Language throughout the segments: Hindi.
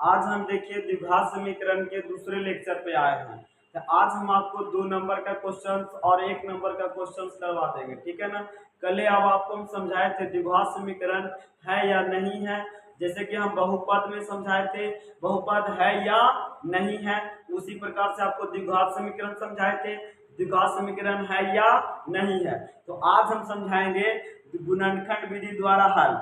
आज हम देखिए द्विघात समीकरण के दूसरे लेक्चर पे आए हैं। तो आज हम आपको 2 नंबर का क्वेश्चन और 1 नंबर का क्वेश्चन करवा देंगे, ठीक है ना। कल अब आपको हम समझाए थे द्विघात समीकरण है या नहीं है, जैसे कि हम बहुपद में समझाए थे बहुपद है या नहीं है, उसी प्रकार से आपको द्विघात समीकरण समझाए थे द्विघात समीकरण है या नहीं है। तो आज हम समझाएंगे गुणनखंड विधि द्वारा हल।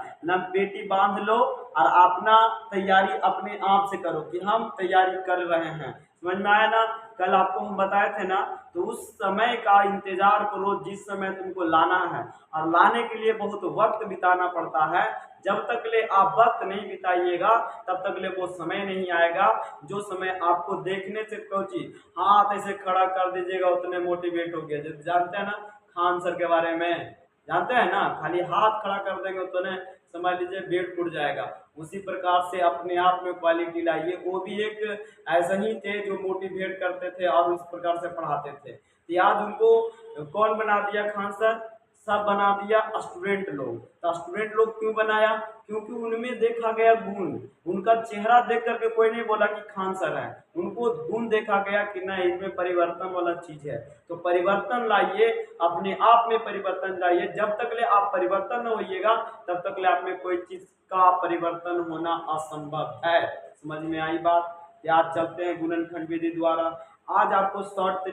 पेटी बांध लो और अपना तैयारी अपने आप से करो कि हम तैयारी कर रहे हैं। समझ में आया ना। कल आपको हम बताए थे ना, तो उस समय का इंतजार करो जिस समय तुमको लाना है, और लाने के लिए बहुत वक्त बिताना पड़ता है। जब तक ले आप वक्त नहीं बिताइएगा तब तक ले वो समय नहीं आएगा जो समय आपको देखने से कोची हाथ ऐसे खड़ा कर दीजिएगा उतने मोटिवेट हो गया। जैसे जानते हैं ना खान सर के बारे में, जानते हैं ना, खाली हाथ खड़ा कर देंगे तो ने समझ लीजिए वेट टूट जाएगा। उसी प्रकार से अपने आप में क्वालिटी लाइए। वो भी एक ऐसे ही थे जो मोटिवेट करते थे और उस प्रकार से पढ़ाते थे। तो आज उनको कौन बना दिया? खान सर सब बना दिया स्टूडेंट लोग। तो स्टूडेंट लोग क्यों बनाया? क्योंकि उनमें देखा गया गुण। उनका चेहरा देख करके कोई नहीं बोला कि खान सर है, उनको गुण देखा गया कि नहीं इनमें परिवर्तन वाला चीज है। तो परिवर्तन लाइए, अपने आप में परिवर्तन लाइए। जब तक ले आप परिवर्तन न होइएगा तब तक ले आप में कोई चीज का परिवर्तन होना असंभव है। समझ में आई बात? आज चलते हैं गुणनखंड विधि द्वारा। आज आपको शॉर्ट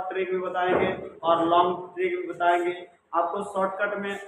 ट्रिक भी बताएंगे और लॉन्ग ट्रिक भी बताएंगे। आपको शॉर्टकट में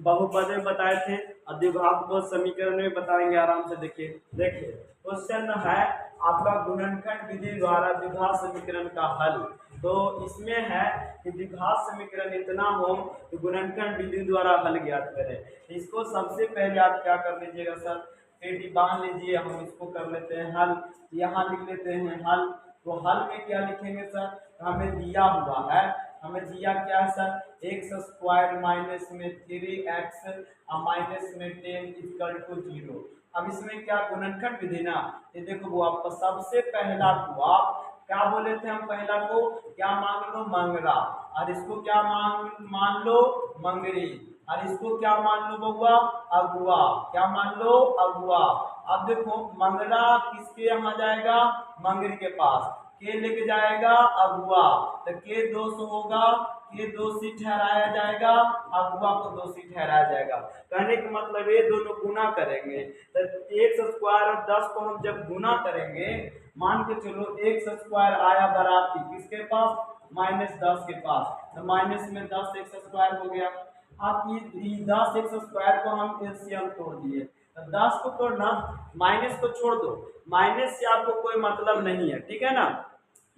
बहुपद में बताए थे और द्विघात समीकरण में बताएंगे। आराम से देखिए क्वेश्चन है आपका गुणनखंड विधि द्वारा द्विघात समीकरण का हल। तो इसमें है कि द्विघात समीकरण इतना हो तो गुणनखंड विधि द्वारा हल ज्ञात करें। इसको सबसे पहले आप क्या कर लीजिएगा सर, पेटी बांध लीजिए। हम इसको कर लेते हैं हल, यहाँ लिख लेते हैं हल। तो हल में क्या लिखेंगे सर? हमें दिया हुआ है, हमें दिया क्या है सर? एक्स स्क्वायर माइनस में 3x और माइनस में 10 इक्वल टू 0। अब इसमें क्या गुणनखंड विधि ना, ये देखो वो आपका सबसे पहला को आप क्या बोले थे? हम पहला को क्या मान लो? मंगरा। और इसको क्या मान लो? मंगरी। और इसको क्या मान लो बउआ? अगुआ। क्या मान लो? अगुआ। अब देखो मंगरा किसके यहाँ जाएगा? मंगरी के पास। के लेके जाएगा अगुआ, तो के दोष होगा, के दोषी ठहराया जाएगा, अगुआ को दोषी ठहराया जाएगा। कहने का मतलब ये दोनों गुना करेंगे। तो एक्स स्क्वायर और 10 को हम जब गुना करेंगे, मान के चलो एक्स स्क्वायर आया बराबरी किसके पास? -10 के पास। तो माइनस में 10 एक्स स्क्वायर हो गया। अब ये 10 एक्स स्क्वायर को हम एलसीएम तोड़ दिए। तो 10 को तोड़ना, माइनस को छोड़ दो। माइनस से आपको कोई मतलब नहीं है, ठीक है ना।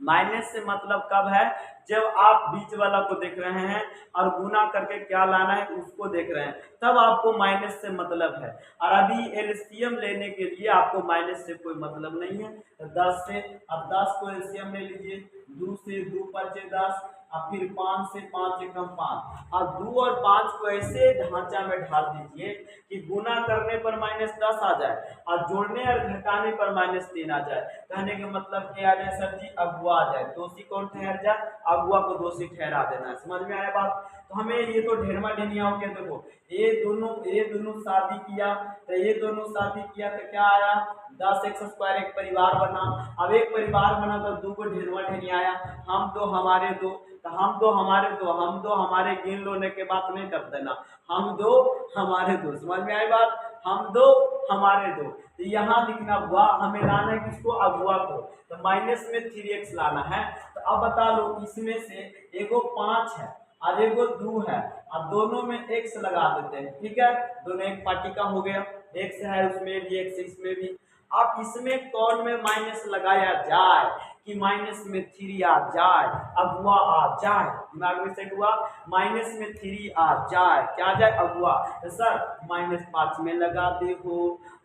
माइनस से मतलब कब है? जब आप बीच वाला को देख रहे हैं और गुना करके क्या लाना है उसको देख रहे हैं, तब आपको माइनस से मतलब है। और अभी एलसीएम लेने के लिए आपको माइनस से कोई मतलब नहीं है। तो 10 से, अब 10 को एलसीएम ले लीजिए। 2 से 2 5 10, और फिर 5 से 5 एकम 5। और 2 और 5 को ऐसे ढांचा में ढाल दीजिए कि गुना करने पर -10 आ जाए और जोड़ने और घटाने पर -3 आ जाए। कहने का मतलब क्या आ जाए सर जी? अगुआ आ जाए। दोषी कौन ठहर जाए? अगुआ को दोषी ठहरा देना है। समझ में आया बात? तो हमें ये तो ढेरमा ढेनिया हो गया। देखो ये दोनों शादी किया, तो ये दोनों शादी किया तो क्या आया? 10 एक्स स्क्वायर एक परिवार बना। अब एक परिवार बना तो 2 को ढेरमा ढेनिया आया। हम दो हमारे दो, तो हम दो हमारे दो, हम दो हमारे गिन लोने के बात नहीं कर देना, हम दो हमारे दो। समझ में आई बात? हम दो हमारे दो। तो यहाँ लिखना हुआ, हमें लाना है किसको? अगुआ को। तो माइनस में 3x लाना है। तो अब बता लो इसमें से एगो 5 है और एगो 2 है, और दोनों में x लगा देते हैं, ठीक है। दोनों एक पार्टी का हो गया, x है उसमें भी x इसमें भी। अब इसमें कौन में माइनस लगाया जाए कि माइनस में 3 आ जाए, अगुआ आ जाए? दिमाग में सेट हुआ? माइनस में 3 आ जाए, क्या आ जाए? अगुआ। तो सर -5 में लगा दे हो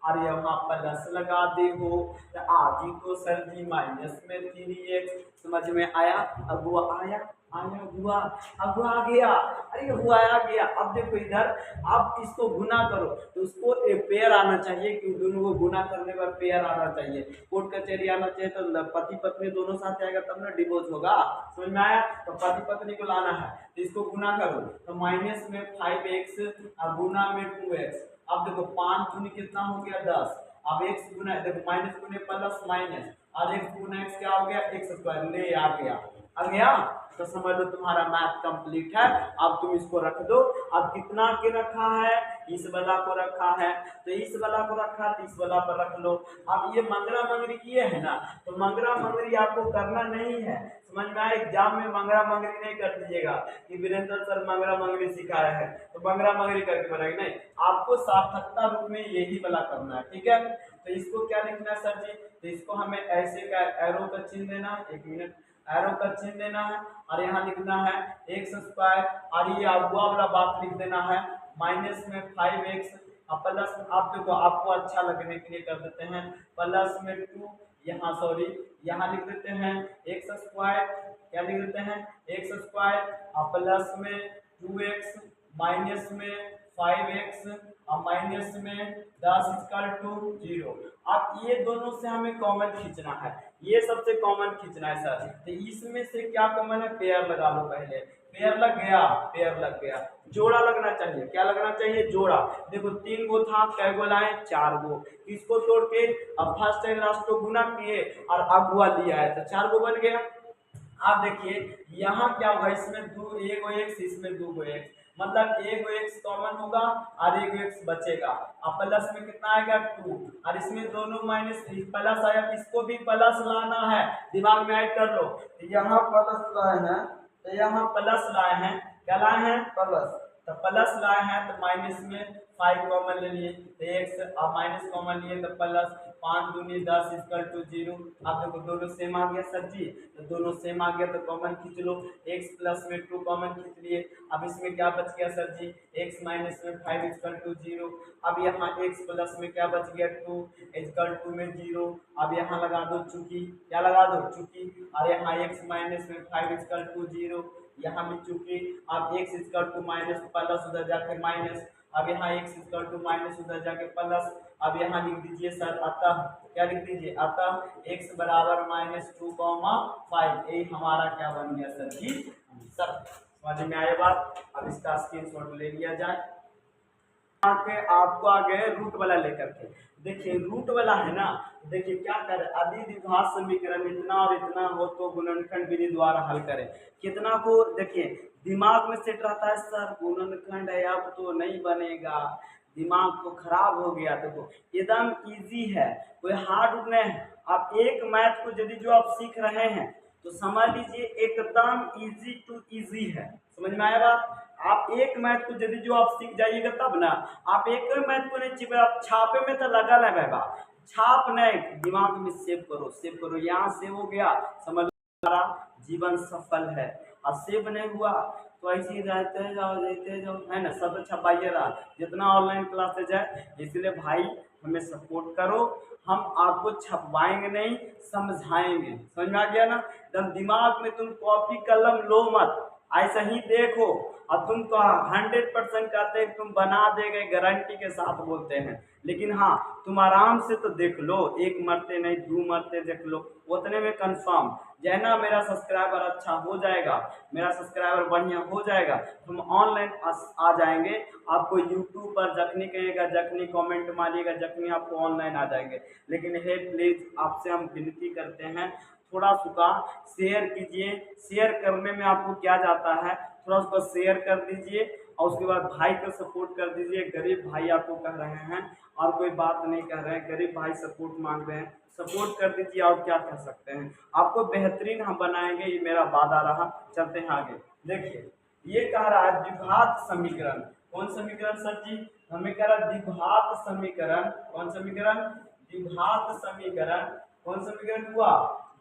और यहाँ प्लस लगा दे हो, तो आगे को सर जी माइनस में 3x। समझ में आया? अगुआ आया हुआ, अगुआ आ गया, अरे हुआ आ गया। अब देखो इधर, अब इसको गुना करो तो उसको पेयर आना चाहिए कि दोनों को गुना करने पर पेयर आना चाहिए, कोर्ट कचहरी आना चाहिए। तो पति पत्नी दोनों साथ आएगा तब ना डिवोर्स होगा। समझ में आया? तो पति पत्नी को लाना है तो इसको गुना करो, तो माइनस में 5x और गुना में 2x। अब देखो 5 दूनी कितना हो गया? 10। अब x गुना, देखो माइनस गुने प्लस माइनस, और एक्स गुना एक्स क्या हो गया, एक्स स्क्वायर, ले आ गया। तो समझ लो तुम्हारा मैथ कंप्लीट है। अब तुम इसको रख दो। अब कितना के रखा है, इस वाला को रखा है, तो इस वाला को रखा तो इस वाला पर रख लो। अब ये मंगरा मंगरी किए है ना, तो मंगरा मंगरी आपको करना नहीं है, समझ में आया। एग्जाम में मंगरा मंगरी नहीं कर दीजिएगा कि वीरेंद्र सर मंगरा मंगरी सिखाए हैं तो मंगरा मंगरी करके बनाएंगे, नहीं, आपको सार्थकता रूप में यही वाला करना है, ठीक है। तो इसको क्या लिखना है सर जी, तो इसको हमें ऐसे का एरो का चिन्ह देना है, 1 मिनट, एरो का चिन्ह देना है, और यहाँ लिखना है एक्स स्क्वायर, और ये अगुआ वाला बात लिख देना है माइनस में 5x, और प्लस में आप देखो आपको अच्छा लगने के लिए कर देते हैं प्लस में 2, यहाँ सॉरी यहाँ लिख देते हैं एक्स स्क्वायर, क्या लिख देते हैं एक्स स्क्वायर, और प्लस में 2x माइनस में 5x और माइनस में 10 = 0। अब ये दोनों से हमें कॉमन खींचना है, ये सबसे कॉमन खींचना है सर। तो इसमें से क्या कॉमन है, पेयर लगा लो पहले, पेयर लग गया, पेयर लग गया, जोड़ा लगना चाहिए, क्या लगना चाहिए, जोड़ा। देखो 3 गो था, कै गो लाए, 4 गो, इसको तोड़ के अब फर्स्ट एंड लास्ट को गुना किए और अगुआ लिया है तो 4 गो बन गया। आप देखिए यहाँ क्या होगा, इसमें 2 एगो एक्स, इसमें 2 गो एक्स, मतलब एगो एक्स कॉमन होगा और एगो एक्स बचेगा, अब प्लस में कितना आएगा 2, और इसमें दोनों माइनस प्लस आया, इसको भी प्लस लाना है, दिमाग में ऐड कर लो। तो यहाँ प्लस लाए हैं, तो यहाँ प्लस लाए हैं, क्या लाए हैं, प्लस, तो प्लस लाए हैं तो माइनस में 5 कॉमन ले लिए, तो एक्स अब माइनस कॉमन लिए तो प्लस, 5 दूनी 10 = 0। अब देखो दोनों सेम आ गया सर जी, तो दोनों सेम आ गया तो कॉमन खींच लो, x प्लस में 2 कॉमन खींच लिए। अब इसमें क्या बच गया सर जी, x माइनस में 5 = 0। अब यहाँ x प्लस में क्या बच गया 2 = 0। अब यहाँ लगा दो चूंकि, क्या लगा दो चूंकि, और यहाँ x माइनस में 5 = 0, यहाँ भी चूंकि। अब x = माइनस प्लस उधर जाके माइनस, अब यहाँ x = माइनस उधर जाके प्लस। अब यहाँ लिख दीजिए सर अतः, क्या लिख दीजिए, अतः x बराबर -2,5, यही हमारा क्या बन गया सर जी, सर समझ में आया बात। अब इसका स्क्रीनशॉट ले लिया जाए। आपको आगे रूट वाला लेकर के देखिए, रूट वाला है ना, देखिए क्या करें, यदि द्विघात समीकरण इतना और इतना हो तो गुणनखंड विधि द्वारा हल करें। कितना को देखिए दिमाग में सेट रहता है सर गुणनखंड है अब तो नहीं बनेगा, दिमाग तो खराब हो गया। देखो एकदम इजी है, कोई हार्ड नहीं है। आप एक मैथ को यदि जो आप सीख रहे हैं तो समझ लीजिए एकदम इजी टू इजी है, समझ में आया बात। आप एक मैथ को यदि जो आप सीख जाइएगा तब ना, आप एक मैथ को नहीं छिपे, आप छापे में तो लगा लगेगा, छाप नहीं, दिमाग में सेव करो, सेव करो, यहाँ सेव हो गया, समझ हमारा जीवन सफल है। और सेव नहीं हुआ तो ऐसे ही रहते जाओ, देते जाओ, है ना, सब छपाइए रहा जितना ऑनलाइन क्लासेज है। इसलिए भाई हमें सपोर्ट करो, हम आपको छपवाएंगे नहीं, समझाएंगे, समझ में आ गया ना। एकदम दिमाग में तुम कॉपी कलम लो मत, ऐसा ही देखो, और तुम तो 100% कहते हैं तुम बना देंगे, गारंटी के साथ बोलते हैं, लेकिन हाँ तुम आराम से तो देख लो, एक मरते नहीं 2 मरते देख लो, उतने में कंफर्म जो ना मेरा सब्सक्राइबर अच्छा हो जाएगा, मेरा सब्सक्राइबर बढ़िया हो जाएगा, तुम ऑनलाइन आ जाएंगे। आपको यूट्यूब पर जखनी कहिएगा, जखनी कमेंट मारिएगा, जखनी आपको ऑनलाइन आ जाएंगे। लेकिन हे प्लीज आपसे हम विनती करते हैं थोड़ा सुखा शेयर कीजिए, शेयर करने में आपको क्या जाता है, थोड़ा उसको शेयर कर दीजिए, और उसके बाद भाई को सपोर्ट कर दीजिए। गरीब भाई आपको कह रहे हैं और कोई बात नहीं कह रहे हैं, गरीब भाई सपोर्ट मांग रहे हैं, सपोर्ट कर दीजिए, और क्या कर सकते हैं। आपको बेहतरीन हम बनाएंगे, ये मेरा वादा रहा। चलते हैं आगे, देखिए ये कह रहा है द्विघात समीकरण, कौन समीकरण सर जी, हमें कह रहा है द्विघात समीकरण, कौन समीकरण, द्विघात समीकरण, कौन समीकरण हुआ,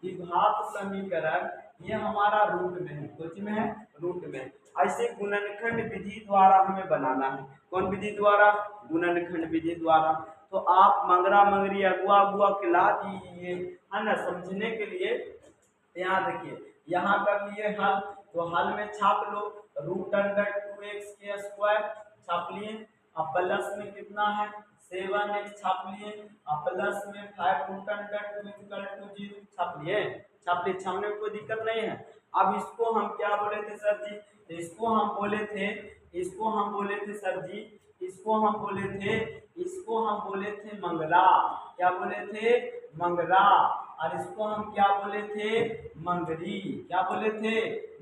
द्विघात समीकरण, ये हमारा रूट में है, कुछ में है, रूट में। ऐसे गुणनखंड विधि द्वारा हमें बनाना है, कौन विधि द्वारा, गुणनखंड विधि द्वारा। तो आप मंगरा मंगरी अगुआ अगुआ खिला दीजिए, है ना, समझने के लिए। यहाँ देखिए यहाँ कर लिए हल, तो हल में छाप लो √2x² छाप लिए, अब प्लस में कितना है 7x छाप लिए, अब प्लस में 5√2 छाप लिए, छाप लिए, छापने में कोई दिक्कत नहीं है। अब इसको हम क्या बोले थे सर जी, इसको हम बोले थे, इसको हम बोले थे सर जी, इसको हम बोले थे, मंगरा। क्या बोले थे? मंगरा। और इसको हम क्या बोले थे? मंगरी। क्या बोले थे?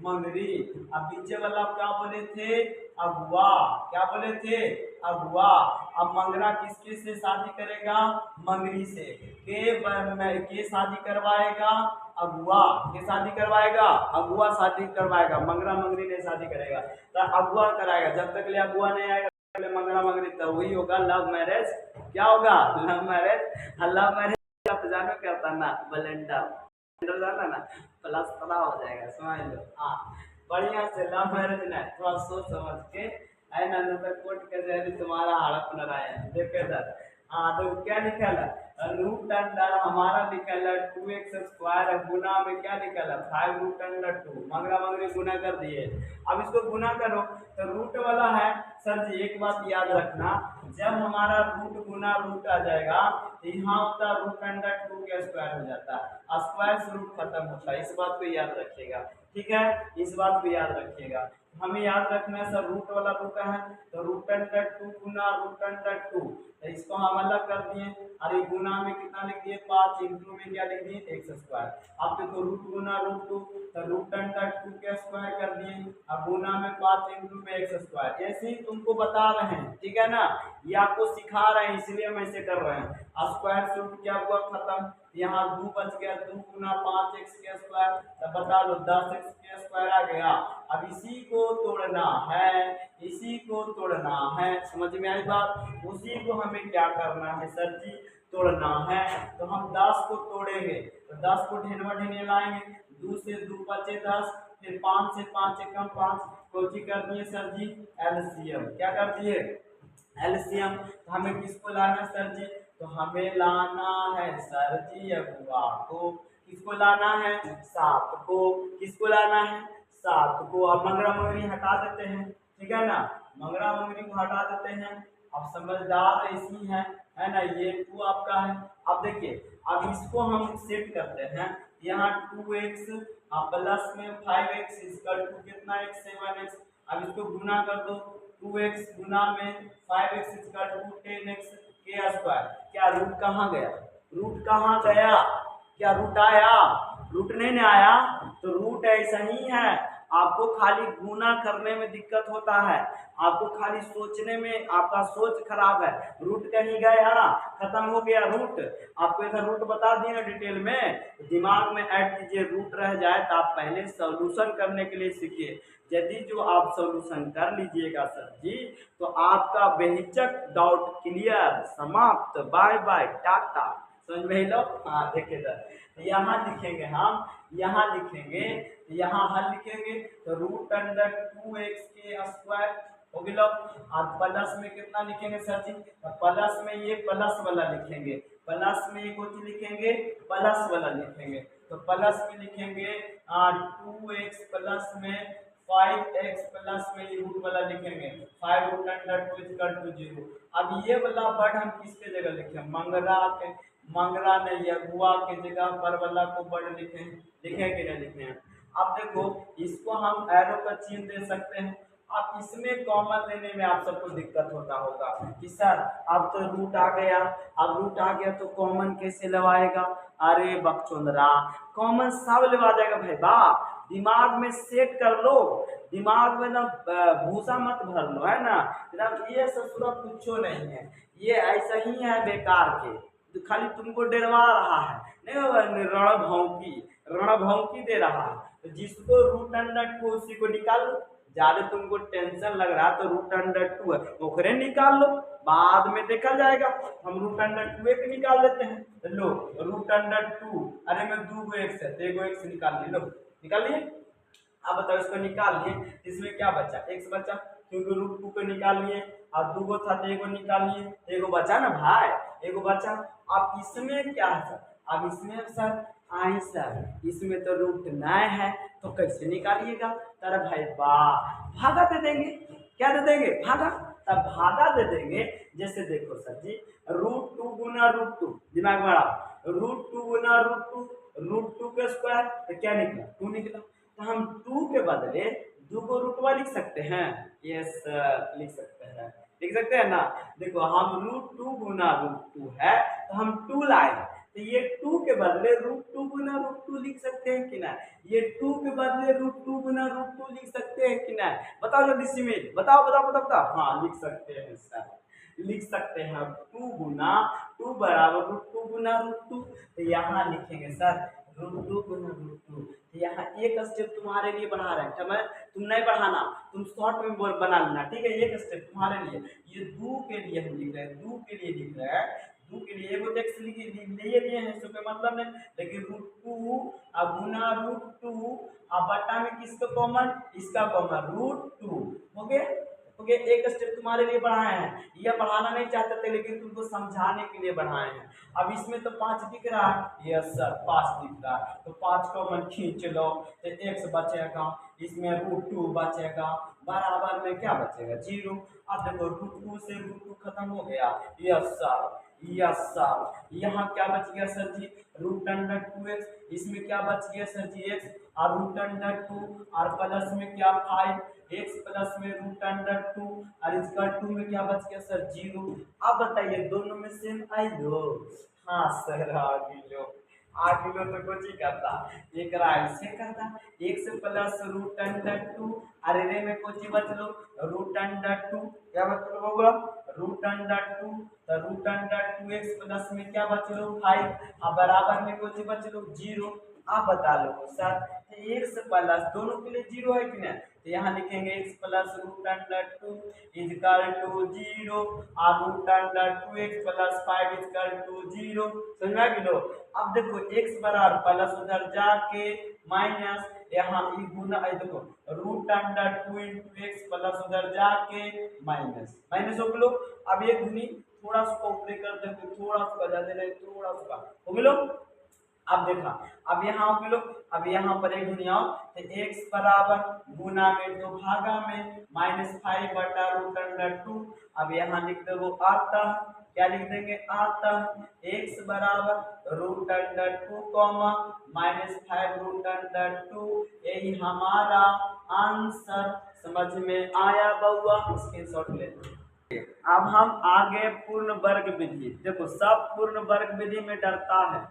मंगरी। अब पीछे वाला क्या बोले थे? अगुआ। क्या बोले थे? अगुआ। अब मंगरा किसके से शादी करेगा? मंगरी से। के शादी करवाएगा? अगुआ। के शादी करवाएगा? अगुआ शादी करवाएगा, मंगरा मंगरी नहीं शादी करेगा। तो अगुआ कराएगा, जब तक ले अगुआ नहीं आएगा मंगरा मंगरी, तो वही होगा लव मैरिज। क्या होगा? Love marriage. लव मैरिज आप जानो क्या होता ना, ब्लेंडर जाना ना, प्लस पता हो जाएगा, समझ लो। हाँ, बढ़िया से लव मैरिज ना, थोड़ा सोच समझ के, है ना, कोर्ट कचहरी तुम्हारा हड़प न रहा है। देखो इधर, हाँ, तो क्या लिखल है? रूट अंडर हमारा लिखल है 2x² गुना में क्या लिखल है? 5√2। मंगरा मंगरी गुना कर दिए। अब इसको गुना करो तो रूट वाला है। सर जी एक बात याद रखना, जब हमारा रूट गुना रूट आ जाएगा तो यहाँ होता है √2 का स्क्वायर हो जाता है, स्क्वायर से रूट खत्म होता है। इस बात को याद रखिएगा, ठीक है, इस बात को याद रखिएगा। हमें याद रखना है सर, रूट वाला रूट है तो √2 गुना √2, तो इसको हम अलग कर दिए। और ये गुना में कितना लिख दिए? 5, इंटू में क्या लिख दिए? x²। अब देखो रूट गुना √2 तो √2 के स्क्वायर कर दिए, अब गुना में 5 इंटू में x²। ऐसे ही तुमको बता रहे हैं, ठीक है ना, ये आपको सिखा रहे हैं इसलिए हम ऐसे कर रहे हैं। स्क्वायर से रूट क्या हुआ? खत्म। यहाँ 2 बच गया, 2 गुना 5x², तो बता दो 10x² आ गया। अब इसी को तोड़ना है, इसी को तोड़ना है, समझ में आई बात? उसी को हमें क्या करना है सर जी? तोड़ना है। तो हम 10 को तोड़ेंगे तो 10 को ढेनवा ढेने लाएंगे, 2 से 2 बचे 10, फिर 5 से 5 एकम 5, कोची कर दिए सर जी? एलसीएम। क्या कर दिए? एलसीएम। तो हमें किसको लाना है सर जी? तो हमें लाना है सर जी अगुआ को। किसको लाना है? 7 को। किसको लाना है? 7 को। अब मंगरा मंगरी हटा देते हैं, ठीक है ना, मंगरा मंगरी को हटा देते हैं। अब समझदार ऐसी है ना, ये 2 आपका है। अब देखिए, अब इसको हम सेट करते हैं, यहाँ 2x प्लस में 5x इक्वल टू कितना? x 7x। अब इसको गुना कर दो, 2x गुना में 5x इक्वल टू 10x के स्क्वायर। क्या रूट कहाँ गया? रूट कहाँ गया? क्या रूट आया? रूट नहीं ना आया, तो रूट ऐसा ही है। आपको खाली गुना करने में दिक्कत होता है, आपको खाली सोचने में आपका सोच खराब है। रूट कहीं गया, खत्म हो गया रूट। आपको ऐसा रूट बता दिए ना डिटेल में, दिमाग में ऐड कीजिए, रूट रह जाए तो आप पहले सॉल्यूशन करने के लिए सीखिए। यदि जो आप सॉल्यूशन कर लीजिएगा सर जी, तो आपका बेहिचक डाउट क्लियर, समाप्त, बाय बाय, टाटा। समझ में लो? हाँ, देखिए सर, यहाँ लिखेंगे हम, यहाँ लिखेंगे, यहाँ हल लिखेंगे तो √2x के स्क्वायर हो गया। और प्लस में कितना लिखेंगे सर जी? प्लस में ये प्लस वाला लिखेंगे, प्लस में ये कुछ लिखेंगे, प्लस वाला लिखेंगे। तो प्लस में लिखेंगे 2x प्लस में 5x प्लस में ये रूट वाला लिखेंगे, 5√2 = 0। अब ये वाला वर्ड हम किसके जगह लिखें? मंगरा के, मंगरा नहीं, अगुआ के जगह पर वाला को वर्ड लिखें, लिखे कि नहीं लिखे? अब देखो, इसको हम एरो का चिन्ह दे सकते हैं। अब इसमें कॉमन लेने में आप सबको दिक्कत होता होगा कि सर अब तो रूट आ गया, अब रूट आ गया तो कॉमन कैसे लगाएगा? अरे बकचोदरा, कॉमन सब लगा जाएगा भाई, वाह, दिमाग में सेट कर लो, दिमाग में ना भूसा मत भर लो, है ना, ये ससुरा कुछ नहीं है, ये ऐसा ही है बेकार के, तो खाली तुमको डरवा रहा है, नहीं रणभौंकी दे रहा है। तो जिसको √2 उसी को निकाल लो, ज्यादा तुमको टेंशन लग रहा है तो √2 है ओकरे निकाल लो, बाद में देखा जाएगा। हम √2 एक निकाल लेते हैं, लो √2, अरे मैं 2 गो x है तो 1 x निकाल ली, लो निकाल लिए। अब बताओ, इसको निकाल लिए, इसमें क्या बचा? x बचा, क्योंकि √2 को निकाल लिए, और 2 गो था तो 1 निकाल लिए, 1 बचा ना भाई, 1 बचा। अब इसमें क्या है सर? अब इसमें सर आई सर, इसमें तो रूट नहीं है तो कैसे निकालिएगा? तर भाई वाह, भागा दे देंगे, क्या दे देंगे? भागा। तब भागा दे देंगे, जैसे देखो सर जी, √2 गुना √2, दिमाग में आओ, √2 गुना √2 का स्क्वायर तो क्या निकला? 2 निकला। तो हम 2 के बदले 2 को √1 लिख सकते हैं, यस लिख सकते हैं। लिख सकते हैं ना। देखो हम √2 गुना √2 है तो हम 2 लाए, तो ये 2 के बदले √2 गुना √2 लिख सकते हैं कि ना, ये 2 के बदले √2 गुना √2 लिख सकते हैं कि ना, बताओ जल्दी सिमिल, बताओ बताओ बताओ बताओ। हाँ लिख सकते हैं सर, लिख सकते हैं। 2 गुना 2 बराबर √2 गुना √2, तो यहाँ लिखेंगे सर √2 गुना √2। तो यहाँ एक स्टेप तुम्हारे लिए बढ़ा रहे हैं, तुम नहीं बढ़ाना, तुम शॉर्ट में बना लेना, ठीक है। एक स्टेप तुम्हारे लिए, ये 2 के लिए हम लिख रहे हैं, 2 के लिए लिख रहे हैं, 2 के लिए एगो टेक्स्ट लिए हैं, इसको कोई मतलब नहीं, लेकिन √2 अब गुना √2 अब बट्टा में किसका कॉमन, इसका कॉमन √2 हो गया। ओके, एक स्टेप तुम्हारे लिए बढ़ाए हैं, यह बढ़ाना नहीं चाहते थे लेकिन तुमको समझाने के लिए बढ़ाए हैं। अब इसमें तो 5 दिख रहा है, यस सर 5 दिख रहा है, तो 5 कॉमन खींच लो तो x बचेगा, इसमें √2 बचेगा, बराबर में क्या बचेगा 0। अब देखो √2 से √2 खत्म हो गया, यस सर यस सर। यहाँ क्या बच गया सर जी, √2x, इसमें क्या बच गया सर जी x, और √2 और प्लस में क्या 5, x प्लस में √2 और इसका 2 में क्या बच गया सर 0। अब बताइए दोनों में सेम आई लो, हाँ सर आ लो, आ लो तो कुछ ही करता, एक ऐसे करता, x प्लस √2 अरे रे में कुछ ही बच लो √2, क्या बच लो होगा √2, तो √2x प्लस में क्या बच लो 5 और बराबर में कुछ ही बच लो 0। आप बता लो सर x प्लस दोनों के लिए 0 है कि नहीं, तो यहाँ लिखेंगे x प्लस √2 इजकल टू 0 और √2x प्लस 5 इजकल टू 0, समझा कि लो। अब देखो x बराबर प्लस उधर जाके माइनस, यहाँ गुना देखो √2 इंटू एक्स प्लस उधर जाके माइनस माइनस हो गलो। अब ये गुनी थोड़ा सा ऊपर कर देते, थोड़ा सा ज्यादा नहीं थोड़ा सा हो गलो। अब देखा, अब यहाँ हो गलो, अब यहाँ पर एक गुनिया तो x बराबर गुना में 2 भागा में -5 बटा √2। अब यहाँ लिख दो आता, क्या लिख देंगे आता, x बराबर √2 कॉमा -5 √2, यही हमारा आंसर। समझ में आया बउआ, स्क्रीनशॉट ले लो। अब हम आगे पूर्ण वर्ग विधि, देखो सब पूर्ण वर्ग विधि में डरता है,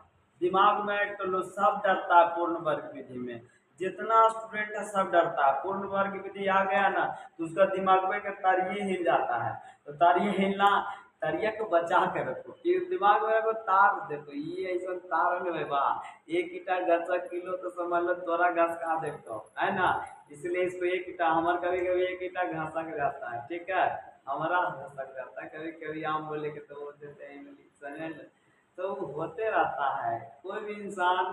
दिमाग में ऐड कर लो, सब डरता है पूर्ण वर्ग विधि में, जितना स्टूडेंट है सब डरता है। पूर्ण वर्ग विधि आ गया ना तो उसका दिमाग में का तारिये हिल जाता है, तो तारिये हिलना, तारिया को बचा के रखो कि दिमाग में को तार, देखो ये ऐसा तार में बा, एक ईटा घसा किलो तो समझ लो तोरा घस का देखो है ना, इसलिए इसको एक ईटा, हमारे कभी कभी एक ईटा घसा के जाता है, ठीक है, हमारा हंसा जाता है कभी कभी, आम बोले के तो बोल देते हैं इंग्लिश, तो होते रहता है, कोई भी इंसान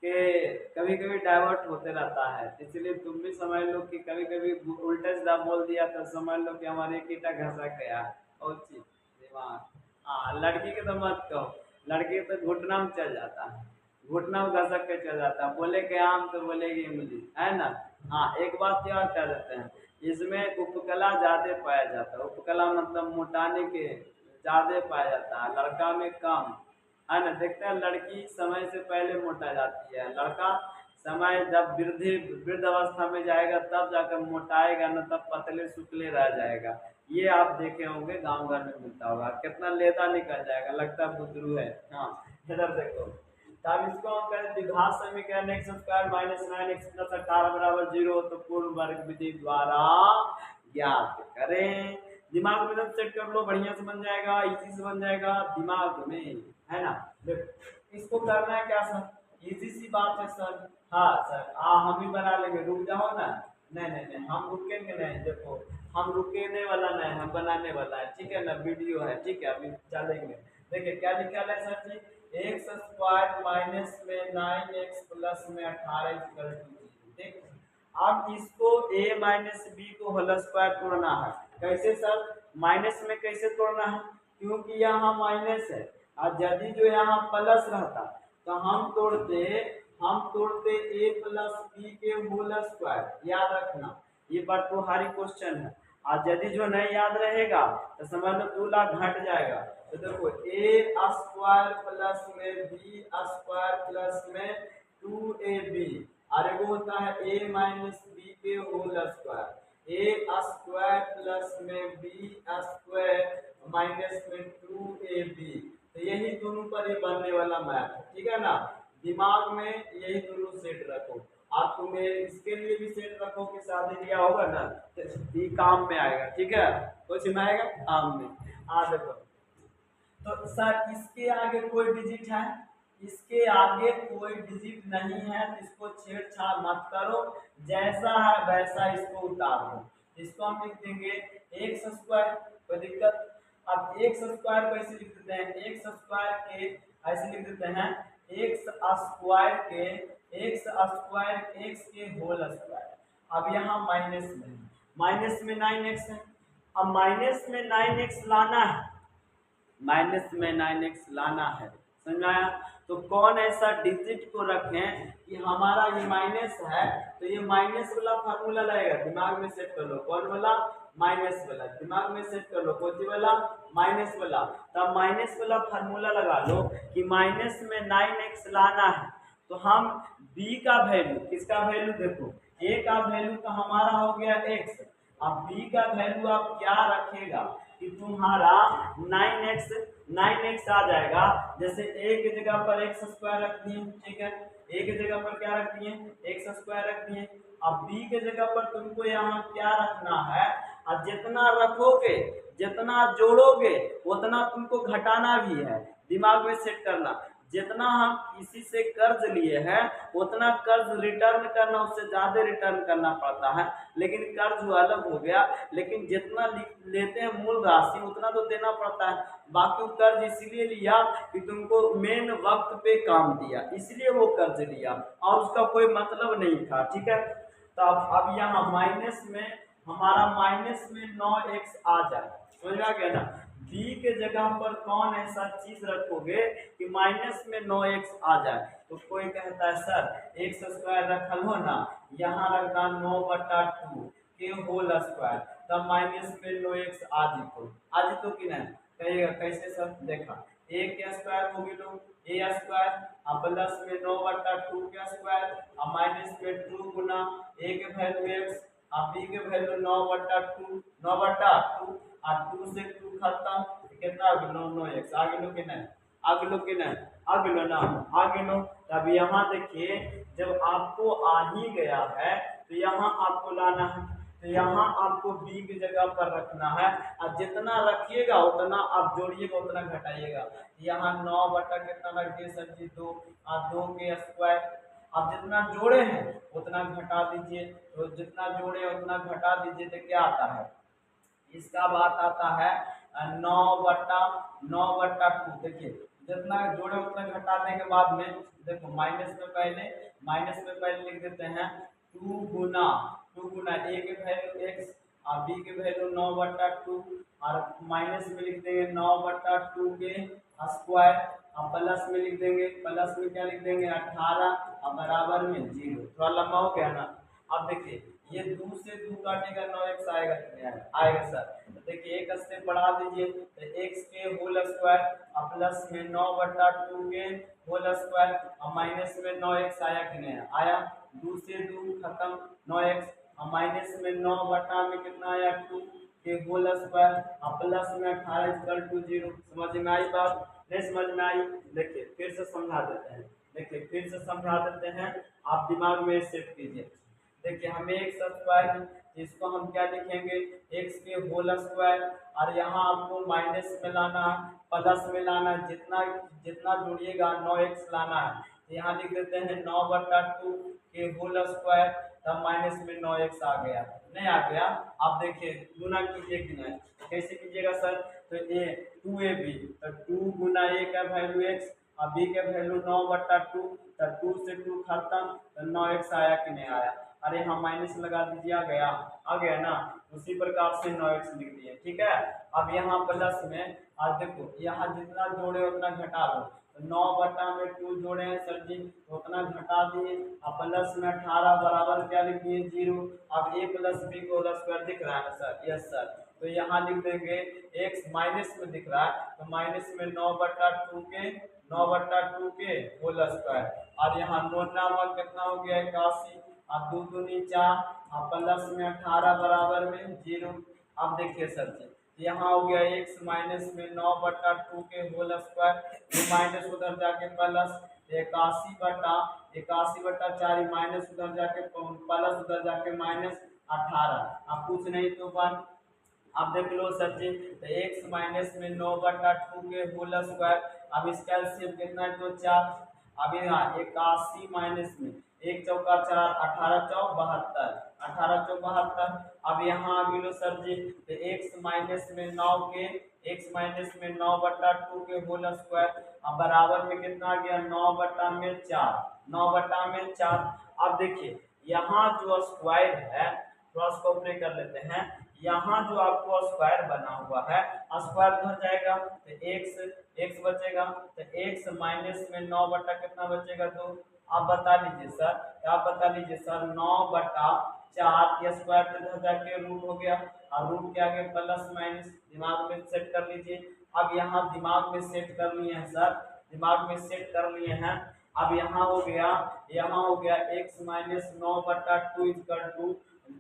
के कभी कभी डाइवर्ट होते रहता है, इसलिए तुम भी समझ लो कि कभी कभी उल्टा सीधा बोल दिया तो समझ लो कि हमारे कीटा घसा गया और चीज दिमाग। हाँ लड़की के तो मत कहो, लड़की तो घुटना में चल जाता है, घुटना में घसक के चल जाता है, बोले के आम तो बोलेगी इमली, है ना। हाँ एक बात याद कर देते हैं, इसमें उपकला ज्यादा पाया जाता है, उपकला मतलब मोटाने के ज्यादा पाया जाता है, लड़का में कम, है ना। देखते हैं लड़की समय से पहले मोटा जाती है, लड़का समय जब वृद्ध अवस्था में जाएगा तब जाकर मोटाएगा, न तब पतले सुतले रह जाएगा। ये आप देखे होंगे गांव घर में मिलता होगा, कितना लेदा निकल जाएगा, लगता है बुद्धरू है। हाँ इधर देखो, तब इसको हम करें द्विघात समीकरण x² - 9x + 18 बराबर 0 तो पूर्ण वर्ग विधि द्वारा ज्ञात करें। दिमाग में जब सेट कर लो बढ़िया से बन जाएगा, इजी से बन जाएगा दिमाग में, है ना। देखो इसको करना है क्या सर, इजी सी बात है सर। हाँ सर हम भी बना लेंगे, रुक जाओ ना, नहीं नहीं नहीं हम रुकेंगे नहीं, देखो हम रुकने वाला नहीं, हम बनाने वाला है, ठीक है ना, वीडियो है, ठीक है अभी चलेंगे। देखिए क्या लिखा है सर जी, x² माइनस में 9x प्लस में 18 = 0, ठीक। अब इसको a माइनस बी को होल स्क्वायर तोड़ना है, कैसे सर, माइनस में कैसे तोड़ना है, क्योंकि यहाँ माइनस है और यदि जो यहाँ प्लस रहता तो हम तोड़ते a प्लस बी के होल स्क्वायर, याद रखना ये बटोहारी क्वेश्चन है, और यदि जो नहीं याद रहेगा तो समझ लो 2 लाख घट जाएगा। तो देखो a² प्लस में b² प्लस में 2ab, और एगो होता है a माइनस बी के होल स्क्वायर, ए स्क्वायर प्लस में बी स्क्वायर माइनस में 2ab। तो यही दोनों पर ये बनने वाला मैथ है, ठीक है ना। दिमाग में यही दोनों सेट रखो। आप तुम्हें इसके लिए भी सेट रखो कि शादी ब्याह होगा ना तो ये काम में आएगा, ठीक है। कुछ में आएगा काम में। देखो तो सर इसके आगे कोई डिजिट है, इसके आगे कोई डिजिट नहीं है तो इसको छेड़छाड़ मत करो, जैसा है वैसा इसको उतार दो। इसको हम लिख देंगे एक्स स्क्वायर, कोई दिक्कत। अब एक्स स्क्वायर को ऐसे लिख देते हैं, एक्स स्क्वायर के ऐसे लिख देते हैं एक्स स्क्वायर के एक्स के होल स्क्वायर। अब यहाँ माइनस में 9x है। अब माइनस में 9x लाना है, माइनस में 9x लाना है, समझ आया। तो कौन ऐसा डिजिट को रखें कि हमारा ये माइनस है तो ये माइनस वाला फार्मूला लगेगा, दिमाग में सेट कर लो। कौन वाला? माइनस वाला। दिमाग में सेट कर लो कौन सी वाला? माइनस वाला। तब माइनस वाला फार्मूला लगा लो कि माइनस में 9x लाना है। तो हम b का वैल्यू, किसका वैल्यू देखो, a का वैल्यू तो हमारा हो गया x। अब b का वैल्यू आप क्या रखेगा कि तुम्हारा 9x आ जाएगा। जैसे a की जगह पर एक्स स्क्वायर रख दिए, ठीक है। a की जगह पर क्या रख दिए? एक्स स्क्वायर रख दिए। अब b के जगह पर तुमको यहाँ क्या रखना है, और जितना रखोगे जितना जोड़ोगे उतना तुमको घटाना भी है, दिमाग में सेट करना। जितना हम किसी से कर्ज लिए हैं उतना कर्ज रिटर्न करना, उससे ज्यादा रिटर्न करना पड़ता है, लेकिन कर्ज अलग हो गया। लेकिन जितना लेते हैं मूल राशि उतना तो देना पड़ता है। बाकी कर्ज इसलिए लिया कि तुमको मेन वक्त पे काम दिया, इसलिए वो कर्ज लिया और उसका कोई मतलब नहीं था, ठीक है। तो अब यहाँ माइनस में हमारा माइनस में 9x आ जाए, समझ आ गया ना। b के जगह पर कौन ऐसा चीज रखोगे कि माइनस में 9x आ जाए। तो कोई कहता है सर एक्स स्क्वायर रखल हो ना, यहाँ रखना 9/2 के होल स्क्वायर, तब माइनस में 9x आ जितो कि नहीं कहिएगा कैसे सर। देखा a के स्क्वायर हो गया ए स्क्वायर प्लस में 9/2 के स्क्वायर और माइनस में 2 गुना a के वैल्यू x अब b के वैल्यू 9/2 और 2 से 2 खत्म, कितना आ गया 9x आ गया कि नहीं, आ गया कि नहीं, आ गया ना, आ गया। तब यहाँ देखिए जब आपको आ ही गया है तो यहाँ आपको लाना है, तो यहाँ आपको b की जगह पर रखना है और जितना रखिएगा उतना आप जोड़िएगा उतना घटाइएगा। यहाँ 9 बटा कितना रख दिए सर जी 2 और 2 के स्क्वायर। आप जितना जोड़े हैं उतना घटा दीजिए, तो जितना जोड़े उतना घटा दीजिए तो क्या आता है, इसका बात आता है 9/2। देखिए जितना जोड़े उतना घटाने के बाद में देखो माइनस में पहले लिख देते हैं 2 गुना a के वैल्यू x और b के वैल्यू 9/2 और माइनस में लिख देंगे 9/2 के स्क्वायर और प्लस में लिख देंगे, प्लस में क्या लिख देंगे 18 और बराबर में 0। थोड़ा लंबा हो गया ना। अब देखिए ये 2 से 2 काटेगा 9x आएगा कितने आएगा सर। तो देखिए एक स्टेप बढ़ा दीजिए तो x के होल स्क्वायर और प्लस में 9/2 के होल स्क्वायर और माइनस में 9x आया कि नहीं आया। 2 से 2 खत्म 9x और माइनस में 9 बटा में कितना आया 2 के होल स्क्वायर और प्लस में 18 0। समझ में आई बात? नहीं समझ में आई? देखिए फिर से समझा देते हैं, देखिए फिर से समझा देते हैं, आप दिमाग में सेट कीजिए। देखिए हमें एक्स स्क्वायर है, इसको हम क्या लिखेंगे एक्स के होल स्क्वायर और यहाँ आपको माइनस में लाना है प्लस में लाना है, जितना जितना जोड़िएगा 9x लाना है। तो यहाँ लिख देते हैं 9/2 के होल स्क्वायर, तब माइनस में 9x आ गया, नहीं आ गया। आप देखिए गुना कीजिए कि नहीं, कैसे कीजिएगा सर। तो a 2ab तो 2 गुना a का वैल्यू x और b के वैल्यू 9/2 तो 2 से 2 खत्म तो 9x आया कि नहीं आया। अरे हाँ माइनस लगा दीजिए, आ गया ना। उसी प्रकार से 9x लिख दिए, ठीक है। अब यहाँ प्लस में आज देखो यहाँ जितना जोड़े उतना घटा दो, तो 9/2 जोड़े हैं सर जी तो उतना घटा दिए और प्लस में 18 बराबर क्या लिख दिए 0। अब a प्लस b को होल स्क्वायर दिख रहा है ना सर, यस सर। तो यहाँ लिख देंगे x माइनस में दिख रहा है तो माइनस में 9/2 के होल स्क्वायर और यहाँ 9 नामक कितना हो गया 81 और 2 दूनी 4 और प्लस में 18 बराबर में 0। अब देखिए सर जी, यहाँ हो गया x माइनस में 9/2 के होल स्क्वायर, ये माइनस उधर जाके प्लस 81/4 माइनस उधर जाके प्लस उधर जाके माइनस 18। अब कुछ नहीं तो बन। अब देख लो सर जी, तो x माइनस में 9/2 के होल स्क्वायर, अब इसका एलसीएम कितना है तो 4। अब यहाँ 81 माइनस में 1 चौका 4 18 चौक 72, 18 चौक 72। अब यहाँ आ गिलो सर जी, तो x माइनस में 9 के x माइनस में 9/2 के होल स्क्वायर, अब बराबर में कितना आ गया 9/4, 9/4। अब देखिए यहाँ जो स्क्वायर है थोड़ा इसको अप्लाई कर लेते हैं। यहाँ जो आपको स्क्वायर बना हुआ है, स्क्वायर उधर जाएगा तो x बचेगा, तो x माइनस में 9 बटा कितना बचेगा 2। आप बता लीजिए सर, आप बता लीजिए सर, 9/4 ये स्क्वायर पे इधर जाके रूट हो गया, और रूट के आगे प्लस माइनस दिमाग में सेट कर लीजिए। अब यहाँ दिमाग में सेट कर लिए हैं सर, दिमाग में सेट कर लिए हैं। अब यहाँ हो गया x माइनस 9/2 इक्वल टू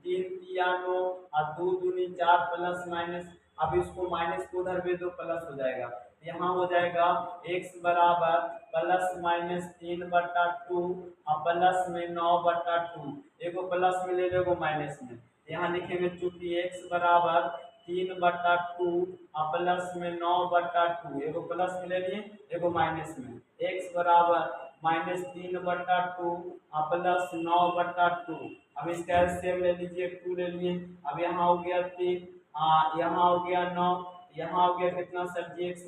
3 तिया 9 और 2 दूनी 4 प्लस माइनस। अब इसको माइनस को उधर भेज दो प्लस हो जाएगा, यहाँ हो जाएगा x बराबर प्लस माइनस 3/2 और प्लस में 9/2, एगो प्लस में ले लो एगो माइनस में। यहाँ लिखेंगे चूंकि x बराबर 3/2 और प्लस में 9/2, एगो प्लस में ले लिए एगो माइनस में, x बराबर माइनस 3/2 और प्लस 9/2। अब इसका एलसीएम ले लीजिए, 2 ले लिए। अब यहाँ हो गया 3, यहाँ हो गया 9, यहाँ हो गया कितना सर जी x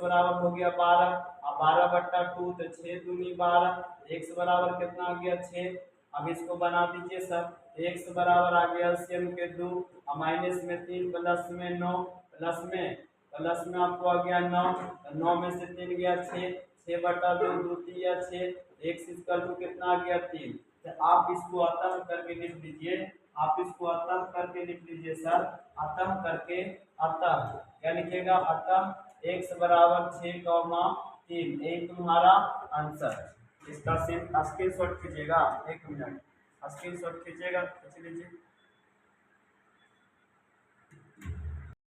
बराबर हो गया 12 और 12/2 तो 6 दूनी 12, x बराबर कितना आ गया 6। अब इसको बना दीजिए सर, x बराबर आ गया एलसीएम के 2 और माइनस में 3 प्लस में 9, प्लस में आपको आ गया 9, 9 में से 3 गया 6, 6/2 2 3 6, x इक्वल टू कितना आ गया 3। तो आप इसको अतः करके लिख लीजिए, आप इसको अतः करके लिख लीजिए सर, अतः करके, अतः क्या लिखिएगा, अतः x बराबर 6,3, यही तुम्हारा आंसर। इसका स्क्रीनशॉट कीजिएगा, 1 मिनट स्क्रीनशॉट कीजिएगा, खींच लीजिए।